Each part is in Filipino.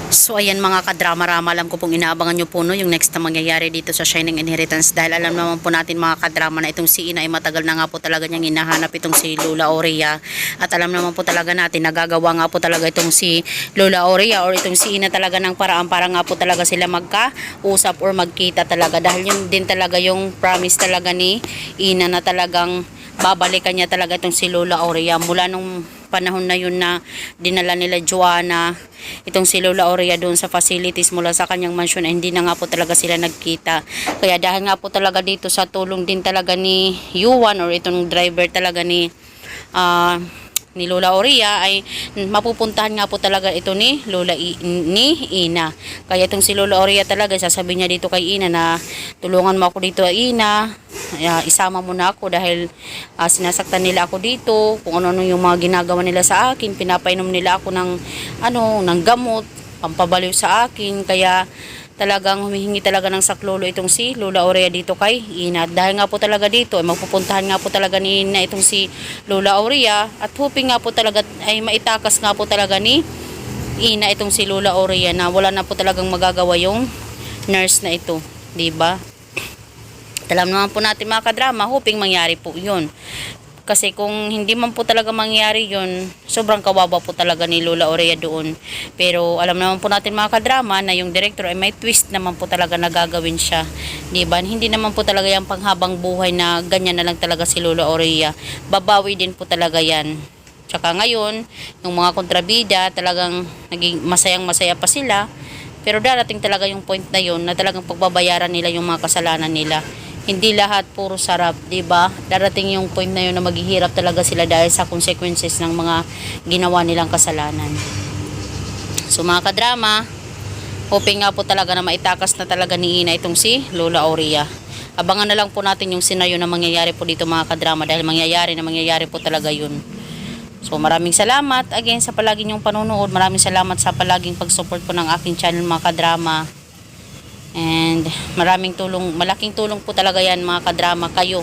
So ayan mga kadrama-rama, alam ko pong inaabangan nyo po no, yung next na mangyayari dito sa Shining Inheritance, dahil alam naman po natin mga kadrama na itong si Ina ay matagal na nga po talaga niyang hinahanap itong si Lola Aurea, at alam naman po talaga natin nagagawa nga po talaga itong si Lola Aurea or itong si Ina talaga ng paraan para nga po talaga sila magkausap or magkita talaga, dahil yun din talaga yung promise talaga ni Ina na talagang babalikan niya talaga itong si Lola Aurea mula nung panahon na yun na dinala nila Joanna itong si Lola Aurea doon sa facilities mula sa kanyang mansion, hindi na nga po talaga sila nagkita. Kaya dahil nga po talaga dito sa tulong din talaga ni Yuan or itong driver talaga ni Lola Aurea ay mapupuntahan nga po talaga ito ni ni Ina. Kaya itong si Lola Aurea talaga sasabihin niya dito kay Ina na tulungan mo ako dito Ina, isama mo na ako dahil sinasaktan nila ako dito, kung ano yung mga ginagawa nila sa akin, pinapainom nila ako ng ng gamot pampabaliw sa akin. Kaya talagang humihingi talaga ng saklolo itong si Lola Aurea dito kay Ina. Dahil nga po talaga dito ay magpupuntahan nga po talaga ni Ina itong si Lola Aurea, at hoping nga po talaga ay maitakas nga po talaga ni Ina itong si Lola Aurea na wala na po talagang magagawa yung nurse na ito, diba? Alam naman po natin mga kadrama, hoping mangyari po yun. Kasi kung hindi man po talaga mangyari yun, sobrang kawawa po talaga ni Lola Aurea doon. Pero alam naman po natin mga kadrama na yung director ay may twist naman po talaga na gagawin siya. Diba? Hindi naman po talaga yung panghabang buhay na ganyan na lang talaga si Lola Aurea. Babawi din po talaga yan. Tsaka ngayon, yung mga kontrabida talagang naging masayang-masaya pa sila. Pero darating talaga yung point na yun na talagang pagbabayaran nila yung mga kasalanan nila. Hindi lahat puro sarap, 'di ba? Darating yung point na yun na maghihirap talaga sila dahil sa consequences ng mga ginawa nilang kasalanan. So mga kadrama, hoping nga po talaga na maitakas na talaga ni Ina itong si Lola Aurea. Abangan na lang po natin yung senaryo na mangyayari po dito mga kadrama, dahil mangyayari po talaga yun. So maraming salamat again sa palagi niyong panonood. Maraming salamat sa palaging pag-support po ng aking channel mga kadrama. And malaking tulong po talaga yan mga kadrama, kayo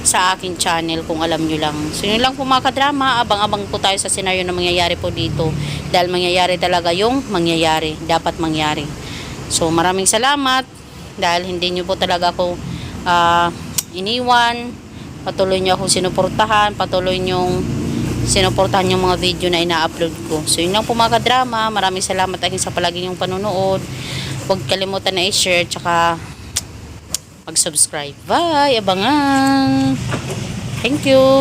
sa aking channel kung alam nyo lang. So yun lang po mga kadrama, abang-abang po tayo sa senaryo na mangyayari po dito. Dahil mangyayari talaga yung mangyayari, dapat mangyari. So maraming salamat dahil hindi nyo po talaga ako iniwan. Patuloy nyo akong sinuportahan, patuloy nyo sinuportahan yung mga video na ina-upload ko. So yun lang po mga kadrama, maraming salamat again sa palagi nyong panonood. Huwag kalimutan na i-share tsaka mag-subscribe. Bye! Abangan! Thank you!